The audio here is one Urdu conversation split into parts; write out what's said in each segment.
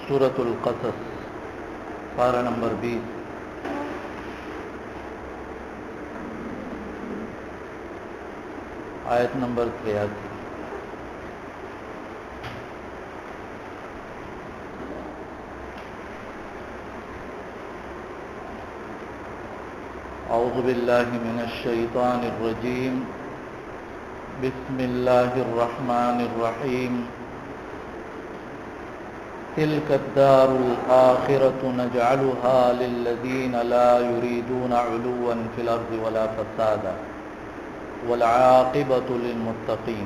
سورۃ القصص پارہ نمبر 20 آیت نمبر 83۔ اعوذ باللہ من الشیطان الرجیم، بسم اللہ الرحمن الرحیم۔ تلک الدار الآخرة نجعلها للذین لا یریدون علوا فی الارض ولا فسادا والعاقبۃ للمتقین۔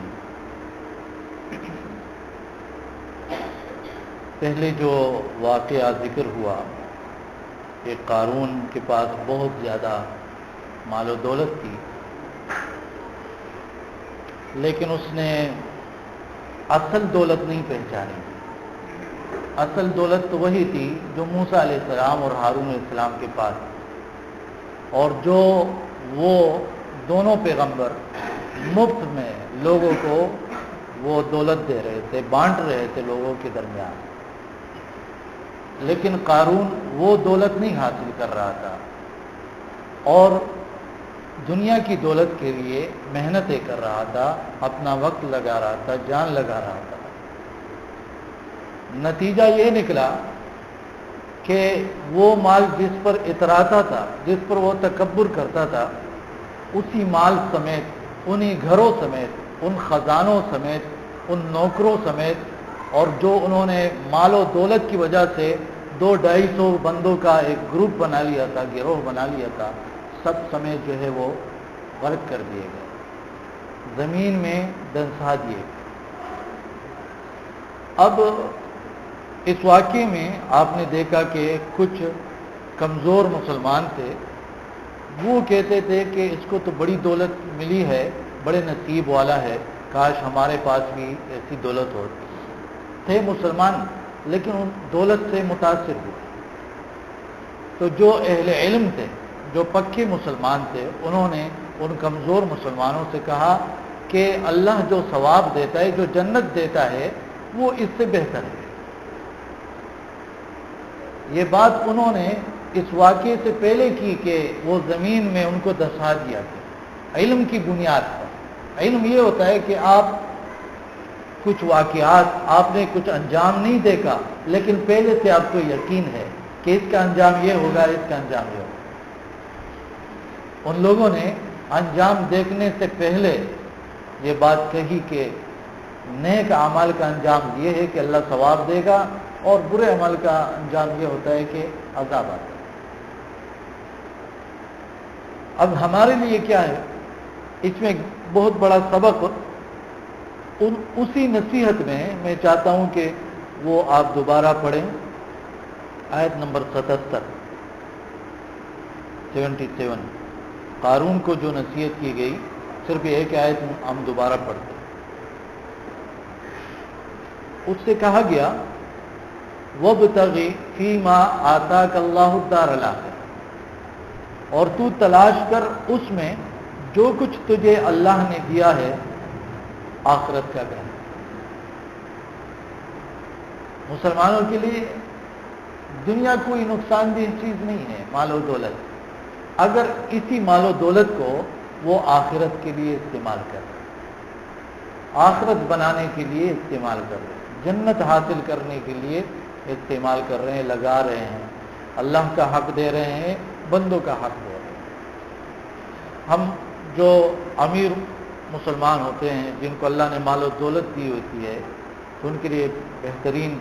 پہلے جو واقعہ ذکر ہوا کہ قارون کے پاس بہت زیادہ مال و دولت تھی، لیکن اس نے اصل دولت نہیں پہچانی۔ اصل دولت تو وہی تھی جو موسیٰ علیہ السلام اور ہارون علیہ السلام کے پاس، اور جو وہ دونوں پیغمبر مفت میں لوگوں کو وہ دولت دے رہے تھے، بانٹ رہے تھے لوگوں کے درمیان۔ لیکن قارون وہ دولت نہیں حاصل کر رہا تھا اور دنیا کی دولت کے لیے محنتیں کر رہا تھا، اپنا وقت لگا رہا تھا، جان لگا رہا تھا۔ نتیجہ یہ نکلا کہ وہ مال جس پر اتراتا تھا، جس پر وہ تکبر کرتا تھا، اسی مال سمیت، انہی گھروں سمیت، ان خزانوں سمیت، ان نوکروں سمیت، اور جو انہوں نے مال و دولت کی وجہ سے 200-250 بندوں کا ایک گروپ بنا لیا تھا، گروہ بنا لیا تھا، سب سمیت جو ہے وہ غرق کر دیے گئے، زمین میں دنسا دیے گئے۔ اب اس واقعے میں آپ نے دیکھا کہ کچھ کمزور مسلمان تھے، وہ کہتے تھے کہ اس کو تو بڑی دولت ملی ہے، بڑے نصیب والا ہے، کاش ہمارے پاس بھی ایسی دولت ہوتی۔ تھے مسلمان لیکن ان دولت سے متاثر ہوئے۔ تو جو اہل علم تھے، جو پکے مسلمان تھے، انہوں نے ان کمزور مسلمانوں سے کہا کہ اللہ جو ثواب دیتا ہے، جو جنت دیتا ہے، وہ اس سے بہتر ہے۔ یہ بات انہوں نے اس واقعے سے پہلے کی کہ وہ زمین میں ان کو دسا دیا تھا، علم کی بنیاد پر۔ علم یہ ہوتا ہے کہ آپ کچھ واقعات، آپ نے کچھ انجام نہیں دیکھا، لیکن پہلے سے آپ کو یقین ہے کہ اس کا انجام یہ ہوگا، اس کا انجام یہ ہوگا۔ ان لوگوں نے انجام دیکھنے سے پہلے یہ بات کہی کہ نیک اعمال کا انجام یہ ہے کہ اللہ ثواب دے گا، اور برے عمل کا انجام یہ ہوتا ہے کہ عذاب آتا ہے۔ اب ہمارے لیے کیا ہے اس میں بہت بڑا سبق، اسی نصیحت میں چاہتا ہوں کہ وہ آپ دوبارہ پڑھیں، آیت نمبر 77 قارون کو جو نصیحت کی گئی، صرف ایک آیت ہم دوبارہ پڑھتے ہیں۔ اس سے کہا گیا وَابْتَغِ فِي مَا آتَاكَ اللَّهُ الدَّارَ الْآخِرَةَ، اور تو تلاش کر اس میں جو کچھ تجھے اللہ نے دیا ہے آخرت کا گھر۔ مسلمانوں کے لیے دنیا کوئی نقصان دہ چیز نہیں ہے، مال و دولت، اگر اسی مال و دولت کو وہ آخرت کے لیے استعمال کر رہے، آخرت بنانے کے لیے استعمال کر رہے، جنت حاصل کرنے کے لیے استعمال کر رہے ہیں، لگا رہے ہیں، اللہ کا حق دے رہے ہیں، بندوں کا حق دے رہے ہیں۔ ہم جو امیر مسلمان ہوتے ہیں، جن کو اللہ نے مال و دولت دی ہوتی ہے، تو ان کے لیے بہترین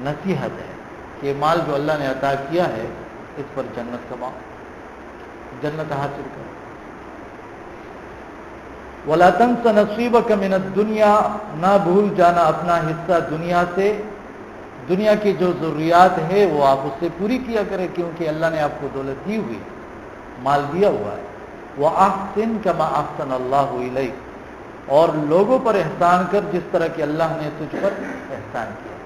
نصیحت ہے کہ یہ مال جو اللہ نے عطا کیا ہے، اس پر جنت کماؤ، جنت حاصل کرو۔ وَلَا تَنْسَ نَصِيبَكَ مِنَ الدُّنْيَا، نہ بھول جانا اپنا حصہ دنیا سے، دنیا کی جو ضروریات ہے وہ آپ اس سے پوری کیا کریں، کیونکہ اللہ نے آپ کو دولت دی ہوئی، مال دیا ہوا ہے۔ وَأَحْسِنْ كَمَا أَحْسَنَ اللَّهُ إِلَيْكَ، اور لوگوں پر احسان کر جس طرح کہ اللہ نے تجھ پر احسان کیا۔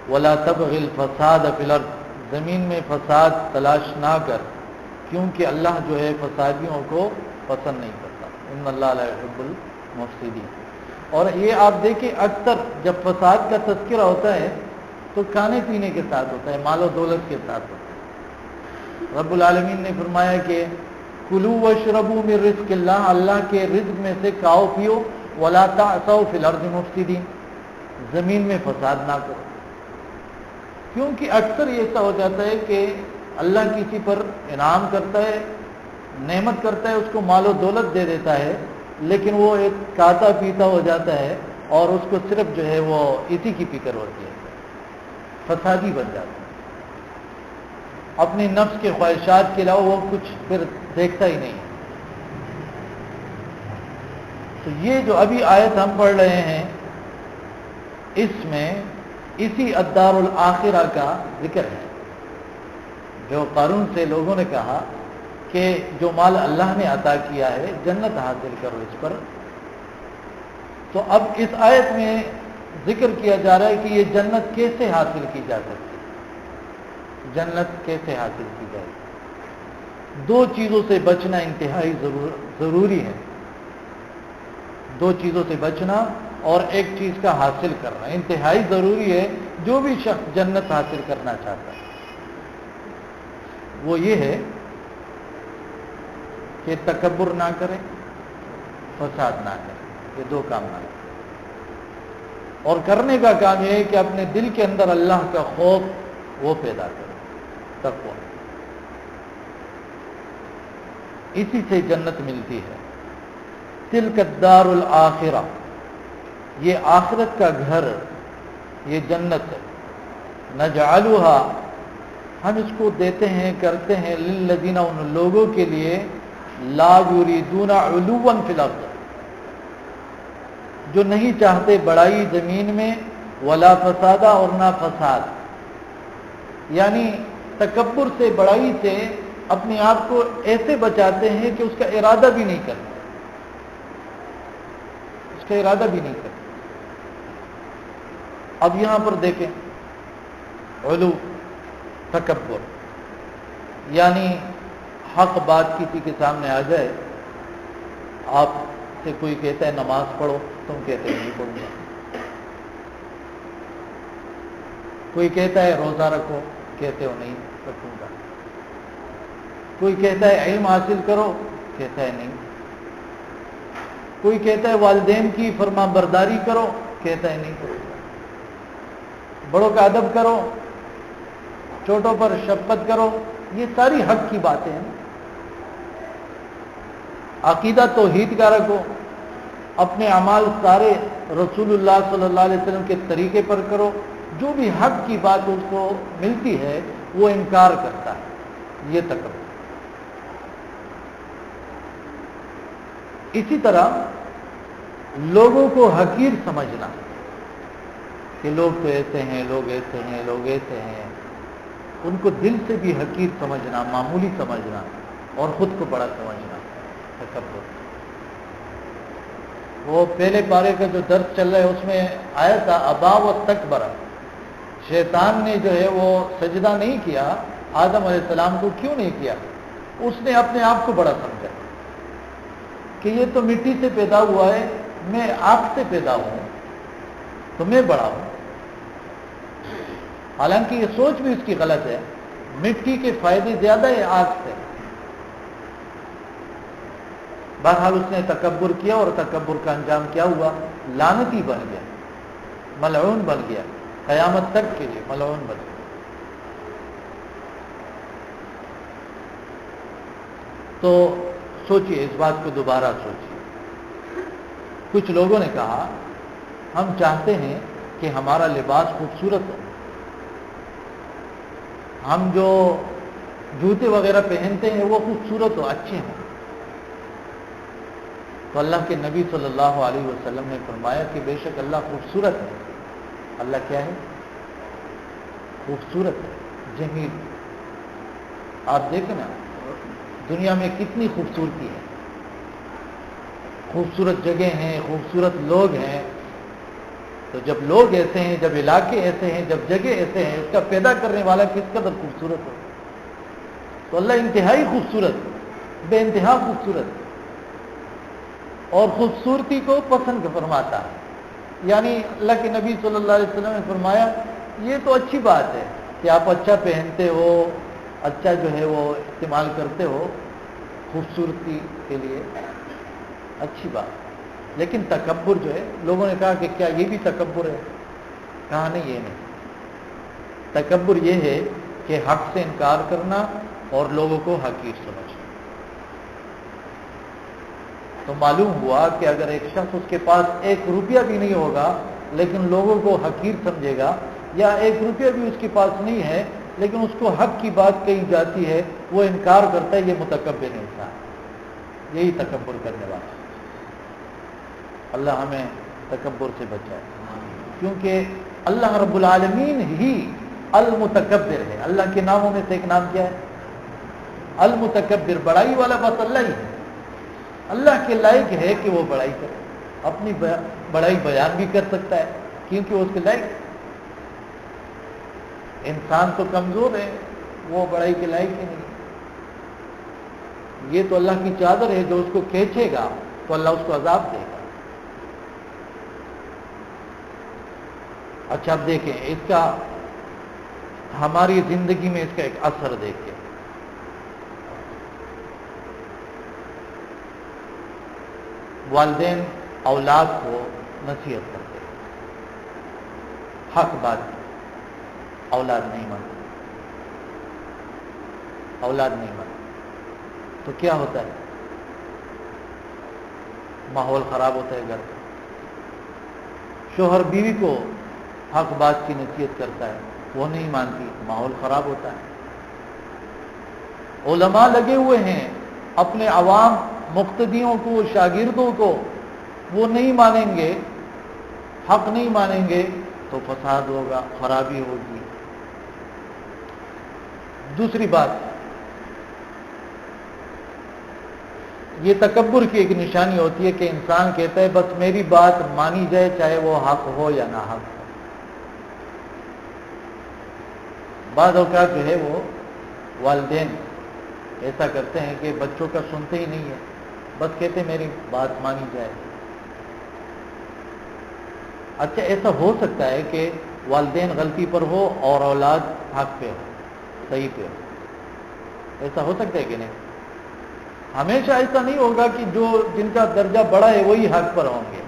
وَلَا تَبْغِ الْفَسَادَ فِي الْأَرْضِ، زمین میں فساد تلاش نہ کر، کیونکہ اللہ جو ہے فسادیوں کو پسند نہیں کرتا۔ ان اللہ لا يحب المفسدین۔ اور یہ آپ دیکھیں اکثر جب فساد کا تذکرہ ہوتا ہے تو کھانے پینے کے ساتھ ہوتا ہے، مال و دولت کے ساتھ ہوتا ہے۔ رب العالمین نے فرمایا کہ کلوا واشربوا من رزق اللہ، اللہ کے رزق میں سے کھاؤ پیو، ولا تعثوا فی الارض مفسدین، زمین میں فساد نہ کرو۔ کیونکہ اکثر یہ ایسا ہو جاتا ہے کہ اللہ کسی پر انعام کرتا ہے، نعمت کرتا ہے، اس کو مال و دولت دے دیتا ہے، لیکن وہ ایک کھاتا پیتا ہو جاتا ہے اور اس کو صرف جو ہے وہ اسی کی فکر ہوتی ہے، فسادی بن جاتا ہے، اپنی نفس کے خواہشات کے علاوہ وہ کچھ پھر دیکھتا ہی نہیں۔ تو یہ جو ابھی آیت ہم پڑھ رہے ہیں اس میں اسی الدار الآخرہ کا ذکر ہے، جو قارون سے لوگوں نے کہا کہ جو مال اللہ نے عطا کیا ہے جنت حاصل کرو اس پر۔ تو اب اس آیت میں ذکر کیا جا رہا ہے کہ یہ جنت کیسے حاصل کی جا سکتی ہے، جنت کیسے حاصل کی جائے گی۔ دو چیزوں سے بچنا انتہائی ضروری ہے، دو چیزوں سے بچنا اور ایک چیز کا حاصل کرنا انتہائی ضروری ہے۔ جو بھی شخص جنت حاصل کرنا چاہتا ہے وہ یہ ہے کہ تکبر نہ کرے، فساد نہ کرے، یہ دو کام نہ کرے، اور کرنے کا کام یہ ہے کہ اپنے دل کے اندر اللہ کا خوف وہ پیدا کرے، تقویٰ۔ اسی سے جنت ملتی ہے۔ تلک الدار الآخرہ، یہ آخرت کا گھر، یہ جنت ہے۔ نجعلھا، ہم اس کو دیتے ہیں، کرتے ہیں، للذین، ان لوگوں کے لیے، لا یریدون علوا فی الارض، جو نہیں چاہتے بڑائی زمین میں، ولا فسادہ، اور نہ فساد، یعنی تکبر سے، بڑائی سے اپنے آپ کو ایسے بچاتے ہیں کہ اس کا ارادہ بھی نہیں کرتے، اس کا ارادہ بھی نہیں کرتے۔ اب یہاں پر دیکھیں، علو، تکبر، یعنی حق بات کسی کے سامنے آ جائے، آپ سے کوئی کہتا ہے نماز پڑھو، تم کہتے ہیں نہیں پڑھوں گا۔ کوئی کہتا ہے روزہ رکھو، کہتے ہو نہیں رکھوں گا۔ کوئی کہتا ہے علم حاصل کرو، کہتا ہے نہیں۔ کوئی کہتا ہے والدین کی فرما برداری کرو، کہتا ہے نہیں کروں گا۔ بڑوں کا ادب کرو، چھوٹوں پر شفقت کرو، یہ ساری حق کی باتیں ہیں۔ عقیدہ توحید کا رکھو، اپنے اعمال سارے رسول اللہ صلی اللہ علیہ وسلم کے طریقے پر کرو، جو بھی حق کی بات اس کو ملتی ہے وہ انکار کرتا ہے، یہ تکبر۔ اسی طرح لوگوں کو حقیر سمجھنا کہ لوگ تو ایسے ہیں، لوگ ایسے ہیں، لوگ ایسے ہیں، ان کو دل سے بھی حقیر سمجھنا، معمولی سمجھنا، اور خود کو بڑا سمجھنا، تکبر۔ وہ پہلے پارے کا جو درس چل رہا ہے اس میں آیا تھا ابا و تکبر، شیطان نے جو ہے وہ سجدہ نہیں کیا آدم علیہ السلام کو۔ کیوں نہیں کیا؟ اس نے اپنے آپ کو بڑا سمجھا کہ یہ تو مٹی سے پیدا ہوا ہے، میں آگ سے پیدا ہوں تو میں بڑا ہوں۔ حالانکہ یہ سوچ بھی اس کی غلط ہے، مٹی کے فائدے زیادہ ہے آگ سے۔ بہرحال اس نے تکبر کیا، اور تکبر کا انجام کیا ہوا؟ لعنتی بن گیا، ملعون بن گیا، قیامت تک کے لیے ملعون بن گیا۔ تو سوچئے، اس بات کو دوبارہ سوچئے۔ کچھ لوگوں نے کہا ہم چاہتے ہیں کہ ہمارا لباس خوبصورت ہو، ہم جو جوتے وغیرہ پہنتے ہیں وہ خوبصورت ہو، اچھے ہوں۔ تو اللہ کے نبی صلی اللہ علیہ وسلم نے فرمایا کہ بے شک اللہ خوبصورت ہے۔ اللہ کیا ہے؟ خوبصورت ہے، جمیل۔ آپ دیکھیں نا دنیا میں کتنی خوبصورتی ہے، خوبصورت جگہ ہیں، خوبصورت لوگ ہیں۔ تو جب لوگ ایسے ہیں، جب علاقے ایسے ہیں، جب جگہ ایسے ہیں، اس کا پیدا کرنے والا کس قدر خوبصورت ہو۔ تو اللہ انتہائی خوبصورت، بے انتہا خوبصورت، اور خوبصورتی کو پسند فرماتا ہے۔ یعنی اللہ کے نبی صلی اللہ علیہ وسلم نے فرمایا یہ تو اچھی بات ہے کہ آپ اچھا پہنتے ہو، اچھا جو ہے وہ استعمال کرتے ہو خوبصورتی کے لیے، اچھی بات، لیکن تکبر جو ہے، لوگوں نے کہا کہ کیا یہ بھی تکبر ہے؟ کہا نہیں، یہ نہیں، تکبر یہ ہے کہ حق سے انکار کرنا اور لوگوں کو حقیر سمجھنا۔ تو معلوم ہوا کہ اگر ایک شخص اس کے پاس 1 روپیہ بھی نہیں ہوگا لیکن لوگوں کو حقیر سمجھے گا، یا 1 روپیہ بھی اس کے پاس نہیں ہے لیکن اس کو حق کی بات کہی جاتی ہے وہ انکار کرتا ہے، یہ متکبر انسان، یہی تکبر کرنے والا۔ اللہ ہمیں تکبر سے بچائے، کیونکہ اللہ رب العالمین ہی المتکبر ہے۔ اللہ کے ناموں میں سے ایک نام کیا ہے؟ المتکبر، بڑائی والا بس اللہ ہی ہے۔ اللہ کے لائق ہے کہ وہ بڑائی کرے، اپنی بڑائی بیان بھی کر سکتا ہے کیونکہ اس کے لائق۔ انسان تو کمزور ہے، وہ بڑائی کے لائق ہی نہیں۔ یہ تو اللہ کی چادر ہے، جو اس کو کھینچے گا تو اللہ اس کو عذاب دے گا۔ اچھا اب دیکھیں اس کا ہماری زندگی میں اس کا ایک اثر دیکھیں۔ والدین اولاد کو نصیحت کرتے ہیں، حق بات، اولاد نہیں مانتے، اولاد نہیں مانتے تو کیا ہوتا ہے؟ ماحول خراب ہوتا ہے گھر کا۔ شوہر بیوی کو حق بات کی نصیحت کرتا ہے، وہ نہیں مانتی، ماحول خراب ہوتا ہے۔ علماء لگے ہوئے ہیں اپنے عوام مقتدیوں کو، شاگردوں کو، وہ نہیں مانیں گے، حق نہیں مانیں گے تو فساد ہوگا، خرابی ہوگی۔ دوسری بات، یہ تکبر کی ایک نشانی ہوتی ہے کہ انسان کہتا ہے بس میری بات مانی جائے چاہے وہ حق ہو یا نہ حق ہو۔ بعض اوقات جو ہے وہ والدین ایسا کرتے ہیں کہ بچوں کا سنتے ہی نہیں ہے، بس کہتے میری بات مانی جائے۔ اچھا ایسا ہو سکتا ہے کہ والدین غلطی پر ہو اور اولاد حق پہ ہو، صحیح پہ ہو، ایسا ہو سکتا ہے کہ نہیں؟ ہمیشہ ایسا نہیں ہوگا کہ جن کا درجہ بڑا ہے وہی حق پر ہوں گے۔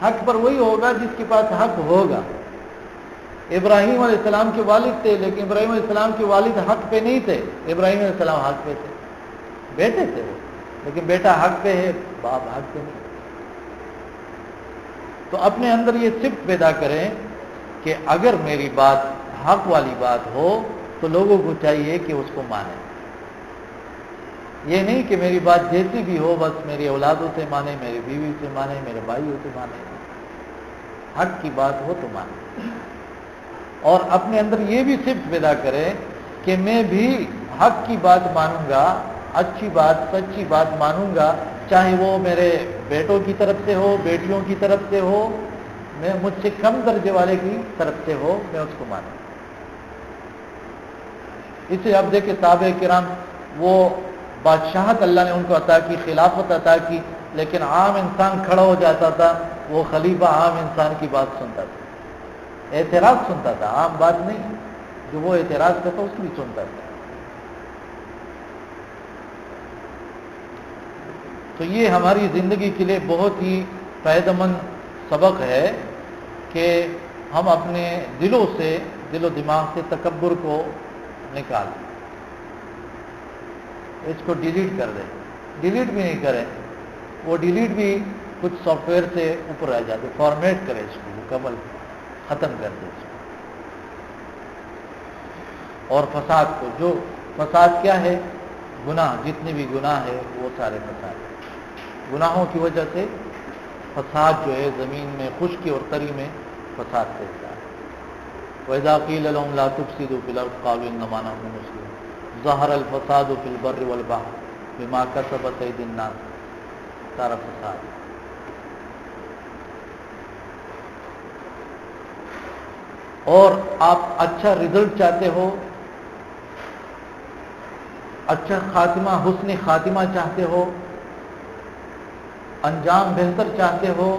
حق پر وہی ہوگا جس کے پاس حق ہوگا۔ ابراہیم علیہ السلام کے والد تھے لیکن ابراہیم علیہ السلام کے والد حق پہ نہیں تھے، ابراہیم علیہ السلام حق پہ تھے، بیٹے تھے وہ، لیکن بیٹا حق پہ ہے، باپ حق پہ نہیں۔ تو اپنے اندر یہ صفت پیدا کریں کہ اگر میری بات حق والی بات ہو تو لوگوں کو چاہیے کہ اس کو مانیں۔ یہ نہیں کہ میری بات جیسی بھی ہو بس میری اولادوں سے مانے، میری بیوی سے مانے، میرے بھائیوں سے مانے، حق کی بات ہو تو مانے۔ اور اپنے اندر یہ بھی صفت پیدا کرے کہ میں بھی حق کی بات مانوں گا، اچھی بات، سچی بات مانوں گا، چاہے وہ میرے بیٹوں کی طرف سے ہو، بیٹیوں کی طرف سے ہو، میں مجھ سے کم درجے والے کی طرف سے ہو، میں اس کو مانوں۔ اسے اب دیکھیں صحابہ کرام، وہ بادشاہت اللہ نے ان کو عطا کی، خلافت عطا کی، لیکن عام انسان کھڑا ہو جاتا تھا، وہ خلیفہ عام انسان کی بات سنتا تھا، اعتراض سنتا تھا، عام بات نہیں، جو وہ اعتراض کرتا اس کی سنتا تھا۔ تو یہ ہماری زندگی کے لیے بہت ہی فائدہ مند سبق ہے کہ ہم اپنے دلوں سے، دل و دماغ سے تکبر کو نکال دیں، اس کو ڈیلیٹ کر دیں۔ ڈیلیٹ بھی نہیں کریں، وہ ڈیلیٹ بھی کچھ سافٹ ویئر سے اوپر آ جاتے، فارمیٹ کرے اس کو، مکمل ختم کر دے اس کو۔ اور فساد کو، جو فساد کیا ہے؟ گناہ، جتنے بھی گناہ ہے وہ سارے فساد ہیں۔ گناہوں کی وجہ سے فساد جو ہے زمین میں، خشکی اور تری میں فساد پھیلتا ہے۔ وَإِذَا قِيلَ لَهُمْ لَا تُفْسِدُوا فِي الْأَرْضِ قَالُوا إِنَّمَا نَحْنُ مُصْلِحُونَ ظَهَرَ الْفَسَادُ فِي الْبَرِّ وَالْبَحْرِ بِمَا كَسَبَتْ أَيْدِي النَّاسِ، سارا فساد۔ اور آپ اچھا رزلٹ چاہتے ہو، اچھا خاتمہ، حسن خاتمہ چاہتے ہو، انجام بہتر چاہتے ہو،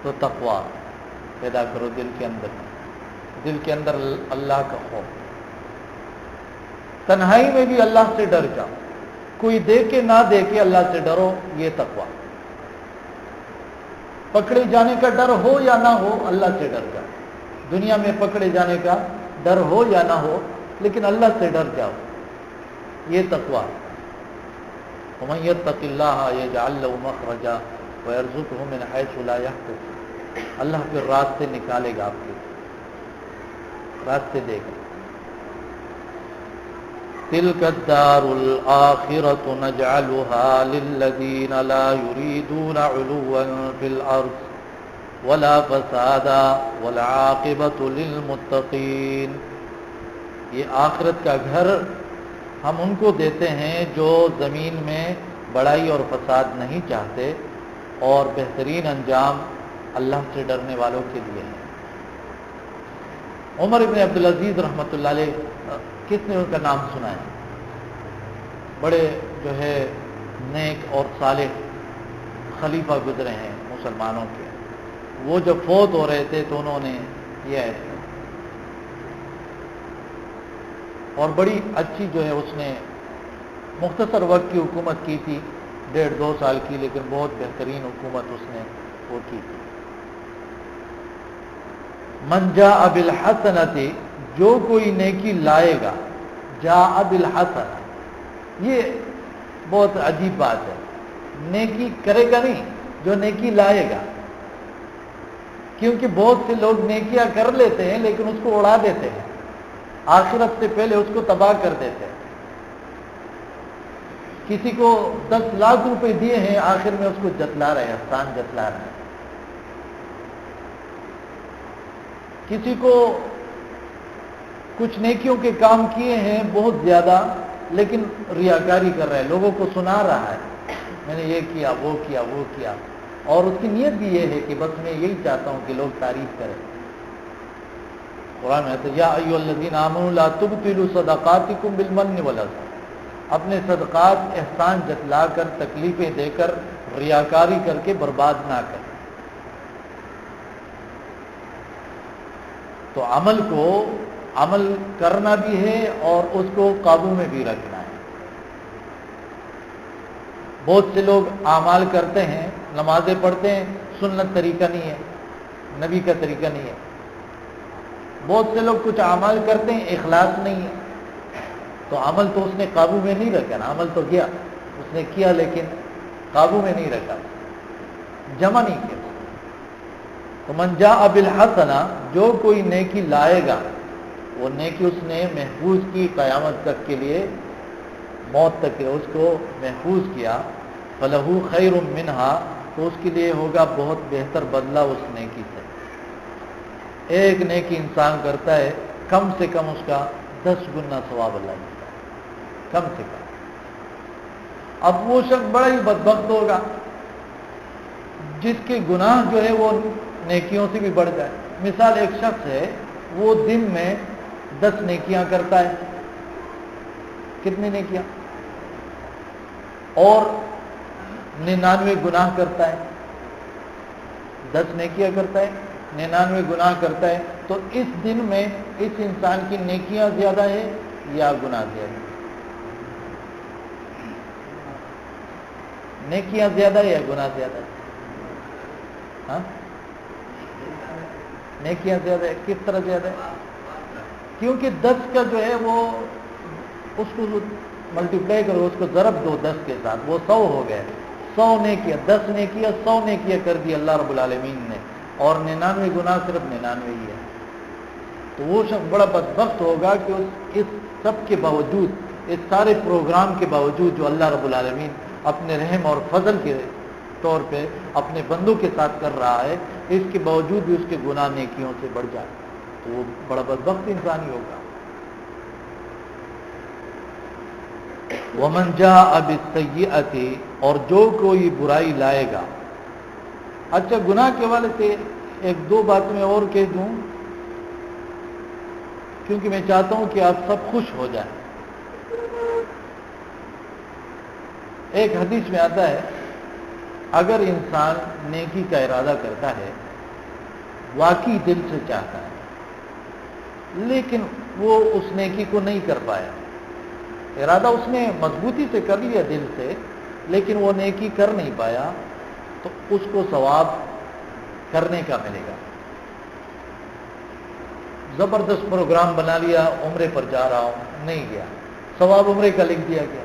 تو تقویٰ پیدا کرو دل کے اندر اللہ کا خوف، تنہائی میں بھی اللہ سے ڈر جاؤ، کوئی دیکھے نہ دیکھے اللہ سے ڈرو، یہ تقویٰ۔ پکڑے جانے کا ڈر ہو یا نہ ہو اللہ سے ڈر جاؤ، دنیا میں پکڑے جانے کا ڈر ہو یا نہ ہو لیکن اللہ سے ڈر جاؤ، یہ تقویٰ۔ وَمَن يَتَّقِ اللَّهَ يَجْعَل لَّهُ مَخْرَجًا وَيَرْزُقْهُ مِنْ حَيْثُ لَا يَحْتَسِبُ، اللہ پھر راستے نکالے گا، آپ کے راستے دے گا۔ تِلْكَ الدَّارُ الْآخِرَةُ نَجْعَلُهَا لِلَّذِينَ لَا يُرِيدُونَ عُلُوًّا فِي الْأَرْضِ وَلَا فَسَادًا وَالْعَاقِبَةُ لِلْمُتَّقِينَ، یہ آخرت کا گھر ہم ان کو دیتے ہیں جو زمین میں بڑائی اور فساد نہیں چاہتے، اور بہترین انجام اللہ سے ڈرنے والوں کے لیے ہے۔ عمر ابن عبدالعزیز رحمۃ اللہ علیہ، کس نے ان کا نام سنا ہے؟ بڑے جو ہے نیک اور صالح خلیفہ گزرے ہیں مسلمانوں کے۔ وہ جب فوت ہو رہے تھے تو انہوں نے یہ ایسا، اور بڑی اچھی جو ہے اس نے مختصر وقت کی حکومت کی تھی، 1.5-2 سال کی، لیکن بہت بہترین حکومت اس نے وہ کی تھی۔ من جاء بالحسنۃ، جو کوئی نیکی لائے گا، جاء بالحسنۃ، یہ بہت عجیب بات ہے، نیکی کرے گا نہیں، جو نیکی لائے گا، کیونکہ بہت سے لوگ نیکیاں کر لیتے ہیں لیکن اس کو اڑا دیتے ہیں، آخرت سے پہلے اس کو تباہ کر دیتے ہیں۔ کسی کو 10 لاکھ روپے دیے ہیں، آخر میں اس کو جتلا رہے ہیں، احسان جتلا رہے ہیں۔ کسی کو کچھ نیکیوں کے کام کیے ہیں بہت زیادہ، لیکن ریاکاری کر رہا ہے، لوگوں کو سنا رہا ہے میں نے یہ کیا، وہ کیا، وہ کیا، اور اس کی نیت بھی یہ ہے کہ بس میں یہی چاہتا ہوں کہ لوگ تعریف کریں۔ قرآن میں ہے یا ایھا الذین آمنوا لا تبطلوا صدقاتکم بالمن والعذى، اپنے صدقات احسان جتلا کر، تکلیفیں دے کر، ریاکاری کر کے برباد نہ کریں۔ تو عمل کو عمل کرنا بھی ہے اور اس کو قابو میں بھی رکھنا ہے۔ بہت سے لوگ اعمال کرتے ہیں، نمازیں پڑھتے ہیں، سنت طریقہ نہیں ہے، نبی کا طریقہ نہیں ہے۔ بہت سے لوگ کچھ اعمال کرتے ہیں، اخلاص نہیں ہے، تو عمل تو اس نے قابو میں نہیں رکھا نا، عمل تو گیا، اس نے کیا لیکن قابو میں نہیں رکھا، جمع نہیں کیا۔ تو من جاء بالحسنہ، جو کوئی نیکی لائے گا، وہ نیکی اس نے محفوظ کی قیامت تک کے لیے، موت تک اس کو محفوظ کیا، فلہ خیر منہا، تو اس کے لیے ہوگا بہت بہتر بدلہ اس نیکی سے۔ ایک نیکی انسان کرتا ہے، کم سے کم اس کا 10 گنا ثواب اللہ ملتا ہے، کم سے کم۔ اب وہ شخص بڑا ہی بدبخت ہوگا جس کے گناہ جو ہے وہ نیکیوں سے بھی بڑھ جائے۔ مثال، ایک شخص ہے وہ دن میں 10 نیکیاں کرتا ہے، کتنی نیکیاں؟ اور 99 گناہ کرتا ہے، 10 نیکیاں کرتا ہے، 99 گناہ کرتا ہے، تو اس دن میں اس انسان کی نیکیاں زیادہ ہے یا گناہ زیادہ؟ نیکیاں زیادہ ہے یا گناہ زیادہ ہے؟ ہاں، نیکیاں زیادہ ہے۔ کس طرح زیادہ ہے؟ کیونکہ 10 کا جو ہے وہ اس کو ملٹیپلائی کرو، اس کو ضرب دو 10 کے ساتھ، وہ 100 ہو گئے۔ 100 نیکیاں، 10 نیکیاں 100 نیکیاں کر دی اللہ رب العالمین نے، اور 99 گناہ صرف 99 ہی ہے۔ تو وہ شخص بڑا بدبخت ہوگا کہ اس سب کے باوجود، اس سارے پروگرام کے باوجود جو اللہ رب العالمین اپنے رحم اور فضل کے طور پہ اپنے بندوں کے ساتھ کر رہا ہے، اس کے باوجود بھی اس کے گناہ نیکیوں سے بڑھ جائے، تو وہ بڑا بدبخت انسان ہی ہوگا۔ وَمَنْ جَاءَ بِالسَّيِّئَةِ، اور جو کوئی برائی لائے گا۔ اچھا، گناہ کے والے سے 1-2 بات میں اور کہہ دوں، کیونکہ میں چاہتا ہوں کہ آپ سب خوش ہو جائیں۔ ایک حدیث میں آتا ہے، اگر انسان نیکی کا ارادہ کرتا ہے واقعی دل سے چاہتا ہے، لیکن وہ اس نیکی کو نہیں کر پایا. ارادہ اس نے مضبوطی سے کر لیا دل سے، لیکن وہ نیکی کر نہیں پایا، تو اس کو ثواب کرنے کا ملے گا. زبردست پروگرام بنا لیا، عمرے پر جا رہا ہوں، نہیں گیا، ثواب عمرے کا لکھ دیا گیا.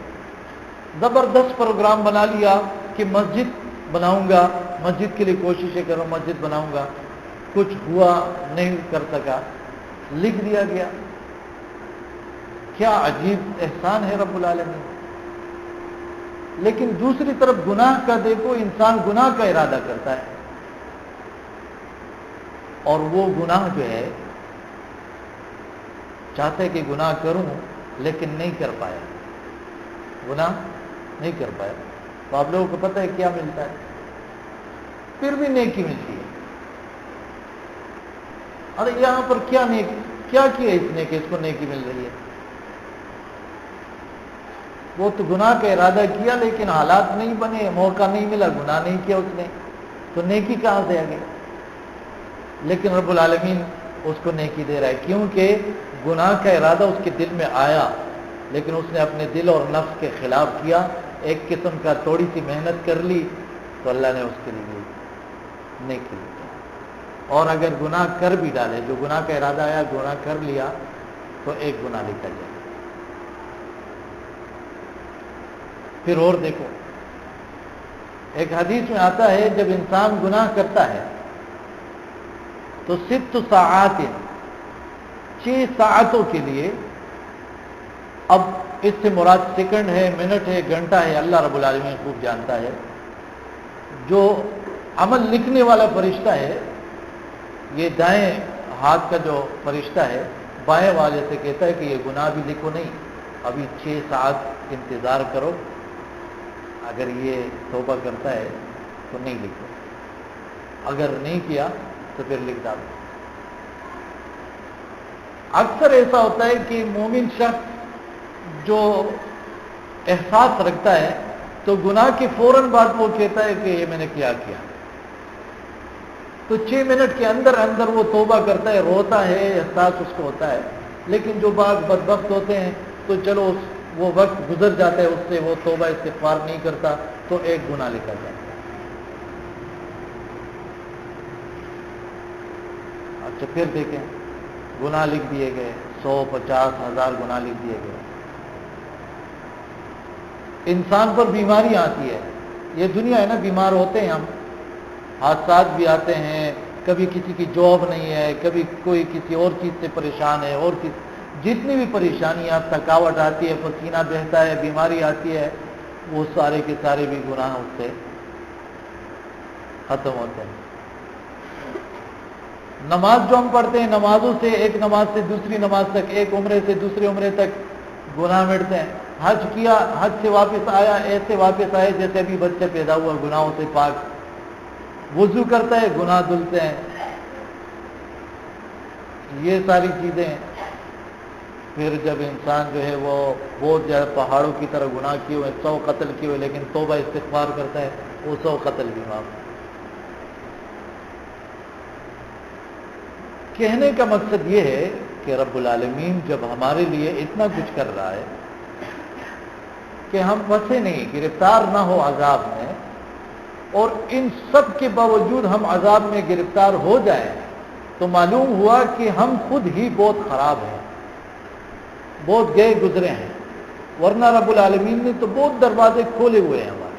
زبردست پروگرام بنا لیا کہ مسجد بناؤں گا، مسجد کے لیے کوششیں کروں، مسجد بناؤں گا، کچھ ہوا نہیں کر سکا، لکھ دیا گیا. کیا عجیب احسان ہے رب العالمین. لیکن دوسری طرف گناہ کا دیکھو، انسان گناہ کا ارادہ کرتا ہے اور وہ گناہ جو ہے چاہتے کہ گناہ کروں لیکن نہیں کر پایا، گناہ نہیں کر پایا. تو آپ لوگوں کو پتہ ہے کیا ملتا ہے؟ پھر بھی نیکی ملتی ہے. ارے یہاں پر کیا نیکی، کیا کیا اس نے کہ اس کو نیکی مل رہی ہے؟ وہ تو گناہ کا ارادہ کیا لیکن حالات نہیں بنے، موقع نہیں ملا، گناہ نہیں کیا اس نے، تو نیکی کہاں سے آ گئی؟ لیکن رب العالمین اس کو نیکی دے رہا ہے، کیونکہ گناہ کا ارادہ اس کے دل میں آیا، لیکن اس نے اپنے دل اور نفس کے خلاف کیا، ایک قسم کا تھوڑی سی محنت کر لی، تو اللہ نے اس کے لیے نیکی دی. اور اگر گناہ کر بھی ڈالے، جو گناہ کا ارادہ آیا گناہ کر لیا، تو ایک گناہ لکھا جائے. پھر اور دیکھو، ایک حدیث میں آتا ہے جب انسان گناہ کرتا ہے تو 6 ساعات، 6 ساعتوں کے لیے، اب اس سے مراد سیکنڈ ہے، منٹ ہے، گھنٹہ ہے، اللہ رب العالمین خوب جانتا ہے. جو عمل لکھنے والا فرشتہ ہے، یہ دائیں ہاتھ کا جو فرشتہ ہے بائیں والے سے کہتا ہے کہ یہ گناہ بھی لکھو نہیں، ابھی 6 ساعت انتظار کرو، اگر یہ توبہ کرتا ہے تو نہیں لکھو، اگر نہیں کیا تو پھر لکھ ڈالو. اکثر ایسا ہوتا ہے کہ مومن شخص جو احساس رکھتا ہے تو گناہ کے فوراً بعد وہ کہتا ہے کہ یہ میں نے کیا، تو 6 منٹ کے اندر اندر وہ توبہ کرتا ہے، روتا ہے، احساس اس کو ہوتا ہے. لیکن جو بعض بدبخت ہوتے ہیں تو چلو وہ وقت گزر جاتا ہے، اس سے وہ توبہ استغفار نہیں کرتا، تو ایک گناہ لکھا جاتا ہے. اچھا پھر دیکھیں، گناہ لکھ دیے گئے، 100، 50، 1000 گناہ لکھ دیے گئے. انسان پر بیماری آتی ہے، یہ دنیا ہے نا، بیمار ہوتے ہیں ہم، حادثات بھی آتے ہیں، کبھی کسی کی جاب نہیں ہے، کبھی کوئی کسی اور چیز سے پریشان ہے، اور جتنی بھی پریشانیاں، تھکاوٹ آتی ہے، پسینہ بہتا ہے، بیماری آتی ہے، وہ سارے کے سارے بھی گناہ اس سے ختم ہوتے ہیں. نماز جو ہم پڑھتے ہیں، نمازوں سے، ایک نماز سے دوسری نماز تک، ایک عمرے سے دوسری عمرے تک گناہ مٹتے ہیں. حج کیا، حج سے واپس آیا، ایسے واپس آئے جیسے ابھی بچہ پیدا ہوا، گناہوں سے پاک. وضو کرتا ہے، گناہ دھلتے ہیں. یہ ساری چیزیں. پھر جب انسان جو ہے وہ بہت زیادہ پہاڑوں کی طرح گناہ کیے ہوئے، 100 قتل کیے ہوئے، لیکن توبہ استغفار کرتا ہے، وہ 100 قتل بھی معاف. کہنے کا مقصد یہ ہے کہ رب العالمین جب ہمارے لیے اتنا کچھ کر رہا ہے کہ ہم پھنسے نہیں، گرفتار نہ ہو عذاب میں، اور ان سب کے باوجود ہم عذاب میں گرفتار ہو جائیں، تو معلوم ہوا کہ ہم خود ہی بہت خراب ہیں، بہت گئے گزرے ہیں. ورنہ رب العالمین نے تو بہت دروازے کھولے ہوئے ہیں ہمارے.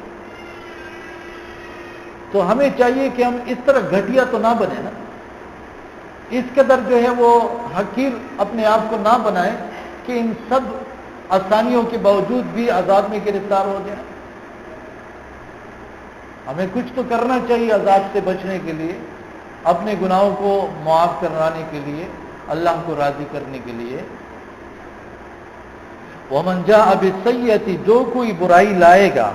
تو ہمیں چاہیے کہ ہم اس طرح گھٹیا تو نہ بنے نا، اس قدر جو ہے وہ حقیر اپنے آپ کو نہ بنائے کہ ان سب آسانیوں کے باوجود بھی عذاب میں گرفتار ہو جائیں. ہمیں کچھ تو کرنا چاہیے عذاب سے بچنے کے لیے، اپنے گناہوں کو معاف کرانے کے لیے، اللہ کو راضی کرنے کے لیے. وَمَنْ جَاءَ بِالسَّيِّئَةِ، جو کوئی برائی لائے گا،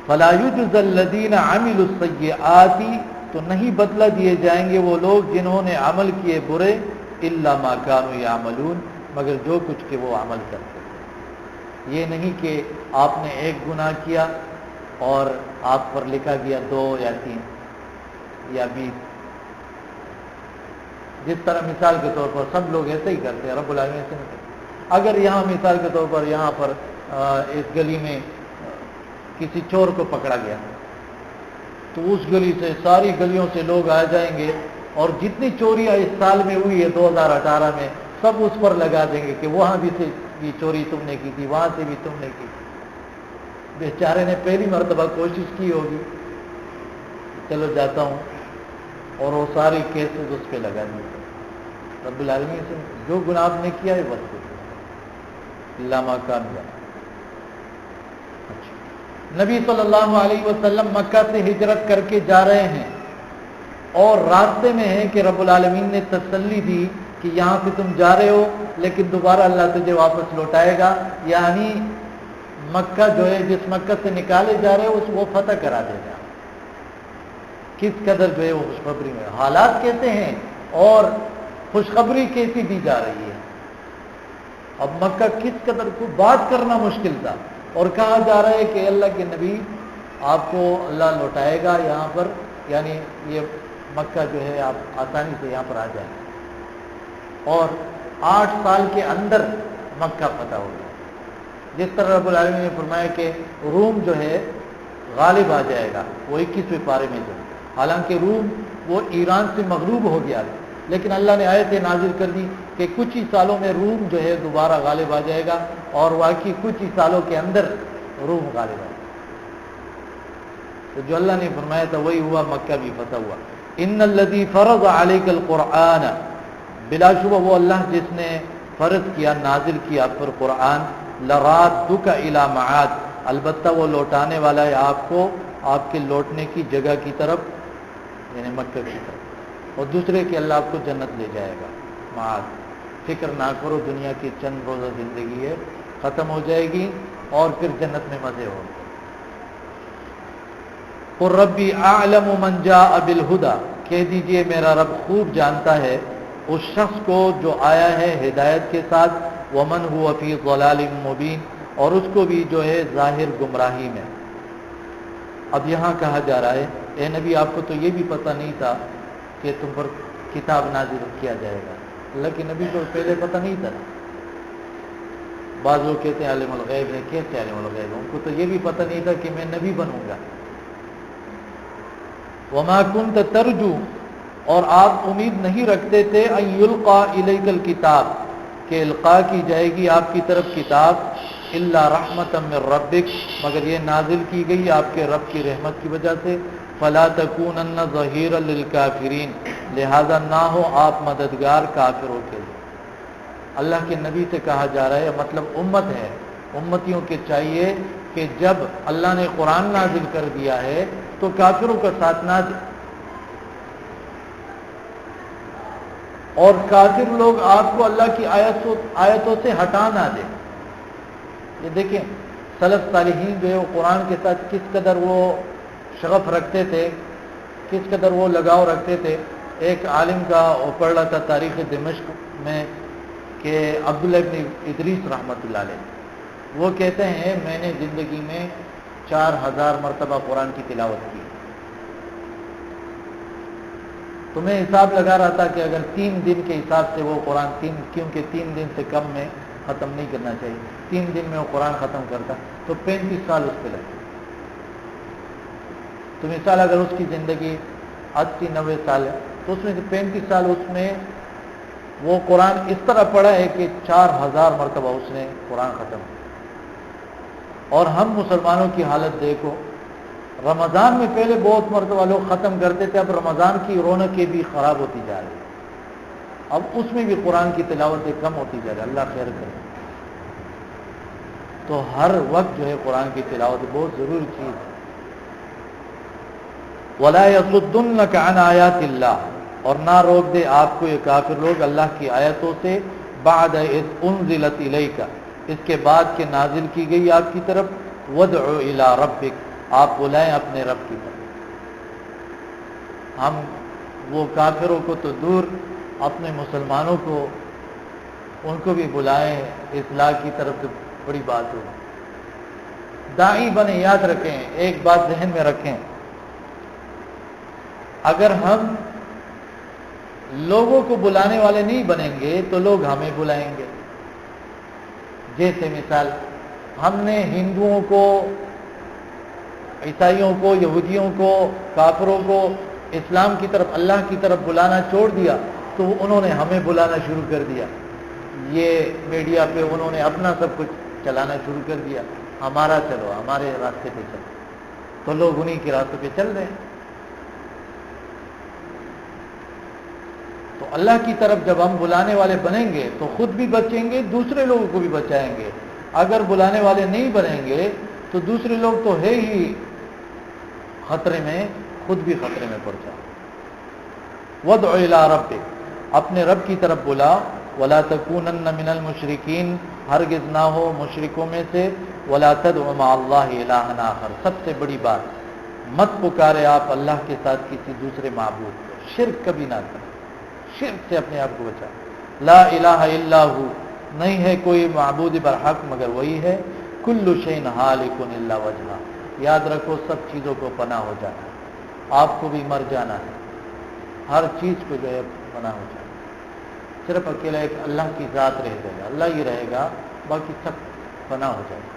فَلَا يُجْزَى الَّذِينَ عَمِلُوا السَّيِّئَاتِ، تو نہیں بدلہ دیے جائیں گے وہ لوگ جنہوں نے عمل کیے برے، إِلَّا مَا كَانُوا يَعْمَلُونَ، مگر جو کچھ کہ وہ عمل کرتے تھے. یہ نہیں کہ آپ نے ایک گناہ کیا اور آپ پر لکھا گیا 2 یا 3. یا 20. جس طرح مثال کے طور پر سب لوگ ایسے ہی کرتے ہیں، رب العالمین ایسے نہیں کرتے. اگر یہاں مثال کے طور پر یہاں پر اس گلی میں کسی چور کو پکڑا گیا تو اس گلی سے ساری گلیوں سے لوگ آ جائیں گے اور جتنی چوریاں اس سال میں ہوئی ہے 2018 میں سب اس پر لگا دیں گے کہ وہاں بھی سے یہ چوری تم نے کی تھی، وہاں سے بھی تم نے کی تھی. بیچارے نے پہلی مرتبہ کوشش کی ہوگی چلو جاتا ہوں، اور وہ ساری کیسز اس پہ لگا دی. رب العالمین سے جو گناہ آپ نے کیا ہے بس لما کامیاب. نبی صلی اللہ علیہ وسلم مکہ سے ہجرت کر کے جا رہے ہیں اور راستے میں ہے کہ رب العالمین نے تسلی دی کہ یہاں سے تم جا رہے ہو لیکن دوبارہ اللہ تجھے واپس لوٹائے گا، یعنی مکہ جو ہے جس مکہ سے نکالے جا رہے ہو اس وہ فتح کرا دے گا. کس قدر جو ہے وہ خوشخبری میں حالات کیسے ہیں اور خوشخبری کیسی دی جا رہی ہے. اب مکہ کس قدر کو بات کرنا مشکل تھا اور کہا جا رہا ہے کہ اللہ کے نبی آپ کو اللہ لوٹائے گا یہاں پر، یعنی یہ مکہ جو ہے آپ آسانی سے یہاں پر آ جائیں. اور 8 سال کے اندر مکہ فتح ہو گیا. جس طرح رب العالمین نے فرمایا کہ روم جو ہے غالب آ جائے گا، وہ 21ویں پارے میں جو ہے. حالانکہ روم وہ ایران سے مغلوب ہو گیا لیکن اللہ نے آیت نازل کر دی کہ کچھ ہی سالوں میں روم جو ہے دوبارہ غالب آ جائے گا، اور واقعی کچھ ہی سالوں کے اندر روم غالب آ جائے گا. تو جو اللہ نے فرمایا تھا وہی ہوا، مکہ بھی فتح ہوا. ان الذی فرض علیک القرآن، بلا شبہ وہ اللہ جس نے فرض کیا نازل کیا پر قرآن، لرادک الی معاد، البتہ وہ لوٹانے والا ہے آپ کو آپ کے لوٹنے کی جگہ کی طرف، یعنی مکہ کی طرف. اور دوسرے کہ اللہ آپ کو جنت لے جائے گا. معاد، فکر نہ کرو، دنیا کی چند روزہ زندگی ہے، ختم ہو جائے گی اور پھر جنت میں مزے ہو. قل ربی اعلم من جاء بالہدی، کہہ دیجئے میرا رب خوب جانتا ہے اس شخص کو جو آیا ہے ہدایت کے ساتھ، ومن هو فی ضلال مبین، اور اس کو بھی جو ہے ظاہر گمراہی میں. اب یہاں کہا جا رہا ہے اے نبی آپ کو تو یہ بھی پتہ نہیں تھا کہ تم پر کتاب نازل کیا جائے گا. اللہ کے نبی کو پہلے پتہ نہیں تھا. بعض لوگ کہتے ہیں عالم الغیب ہے، کیسے عالم الغیب ہے؟ ان کو تو یہ بھی پتہ نہیں تھا کہ میں نبی بنوں گا. وما كنت ترجو، اور آپ امید نہیں رکھتے تھے ان یلقى الیک الکتاب، کہ القاء کی جائے گی آپ کی طرف کتاب، الا رحمتا من ربک، مگر یہ نازل کی گئی آپ کے رب کی رحمت کی وجہ سے. فلا تکونن ظہیرا للکافرین، لہذا نہ ہو آپ مددگار کافروں کے لیے. اللہ کے نبی سے کہا جا رہا ہے، مطلب امت ہے، امتیوں کے چاہیے کہ جب اللہ نے قرآن نازل کر دیا ہے تو کافروں کا ساتھ نہ دیں، اور کافر لوگ آپ کو اللہ کی آیتوں سے ہٹا نہ دیں. یہ دیکھیں سلف صالحین جو ہے وہ قرآن کے ساتھ کس قدر وہ شغف رکھتے تھے، کس قدر وہ لگاؤ رکھتے تھے. ایک عالم کا وہ پڑھ رہا تھا تاریخ دمشق میں کہ عبداللہ ابن ادریس رحمۃ اللہ علیہ، وہ کہتے ہیں میں نے زندگی میں 4000 مرتبہ قرآن کی تلاوت کی. تو میں حساب لگا رہا تھا کہ اگر 3 دن کے حساب سے وہ قرآن کیونکہ 3 دن سے کم میں ختم نہیں کرنا چاہیے، 3 دن میں وہ قرآن ختم کرتا تو 35 سال اس پہ لگتے. تو مثال اگر اس کی زندگی 80-90 سال ہے تو اس میں سے 35 سال اس میں وہ قرآن اس طرح پڑھا ہے کہ 4000 مرتبہ اس نے قرآن ختم کیا. اور ہم مسلمانوں کی حالت دیکھو، رمضان میں پہلے بہت مرتبہ لوگ ختم کرتے تھے، اب رمضان کی رونقیں بھی خراب ہوتی جا رہی ہیں، اب اس میں بھی قرآن کی تلاوتیں کم ہوتی جا رہی ہے. اللہ خیر کرے. تو ہر وقت جو ہے قرآن کی تلاوت بہت ضروری چیز ہے. وَلَا يَصُدُّنَّكَ عَنْ آيَاتِ اللَّهِ، اور نہ روک دے آپ کو یہ کافر لوگ اللہ کی آیتوں سے، بعد اذ انزلت الیک، اس کے بعد کہ نازل کی گئی آپ کی طرف، وَادْعُ إِلَىٰ رَبِّكَ، آپ بلائیں اپنے رب کی طرف. ہم وہ کافروں کو تو دور، اپنے مسلمانوں کو ان کو بھی بلائیں اصلاح کی طرف، تو بڑی بات ہوگی. داعی بنے. یاد رکھیں، ایک بات ذہن میں رکھیں، اگر ہم لوگوں کو بلانے والے نہیں بنیں گے تو لوگ ہمیں بلائیں گے. جیسے مثال ہم نے ہندوؤں کو، عیسائیوں کو، یہودیوں کو، کافروں کو اسلام کی طرف، اللہ کی طرف بلانا چھوڑ دیا تو انہوں نے ہمیں بلانا شروع کر دیا. یہ میڈیا پہ انہوں نے اپنا سب کچھ چلانا شروع کر دیا، ہمارا چلو، ہمارے راستے پہ چلو، تو لوگ انہی کے راستے پہ چل رہے ہیں. تو اللہ کی طرف جب ہم بلانے والے بنیں گے تو خود بھی بچیں گے، دوسرے لوگوں کو بھی بچائیں گے. اگر بلانے والے نہیں بنیں گے تو دوسرے لوگ تو ہے ہی خطرے میں، خود بھی خطرے میں پڑ جائیں. وادع الی ربک، اپنے رب کی طرف بلا. ولا تکونن من المشرکین، ہرگز نہ ہو مشرکوں میں سے. ولا تدع مع اللہ الہا آخر، سب سے بڑی بات، مت پکارے آپ اللہ کے ساتھ کسی دوسرے معبود کو. شرک کبھی نہ کریں، شرک سے اپنے آپ کو بچا. لا الہ الا ہو، نہیں ہے کوئی معبود برحق مگر وہی ہے. کل شیء ہالک الا وجہہ، یاد رکھو سب چیزوں کو فنا ہو جانا ہے، آپ کو بھی مر جانا ہے، ہر چیز کو جو ہے فنا ہو جانا ہے. صرف اکیلا ایک اللہ کی ذات رہ جائے گا، اللہ ہی رہے گا، باقی سب فنا ہو جائے گا.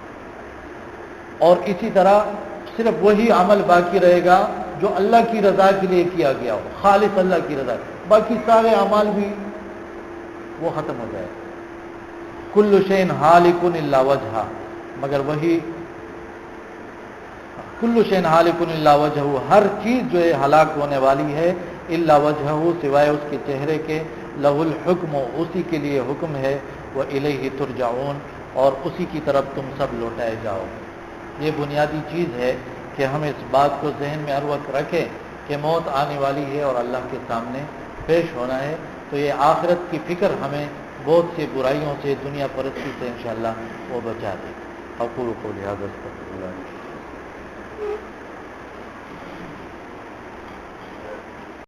اور اسی طرح صرف وہی عمل باقی رہے گا جو اللہ کی رضا کے لیے کیا گیا ہو، خالص اللہ کی رضا. باقی سارے اعمال بھی وہ ختم ہو جائے گا. کل شیء ہالک الا وجہہ، مگر وہی کل شیء ہالک الا وجہہ، ہر چیز جو ہے ہلاک ہونے والی ہے. الا وجہہ، سوائے اس کے چہرے کے. لہ الحکم، اسی کے لیے حکم ہے. والیہ ترجعون، اور اسی کی طرف تم سب لوٹائے جاؤ. یہ بنیادی چیز ہے کہ ہم اس بات کو ذہن میں ہر وقت رکھیں کہ موت آنے والی ہے اور اللہ کے سامنے پیش ہونا ہے. تو یہ آخرت کی فکر ہمیں بہت سی برائیوں سے، دنیا پرستی سے انشاءاللہ وہ بچا دے. اقول قولی ھذا استغفر اللہ.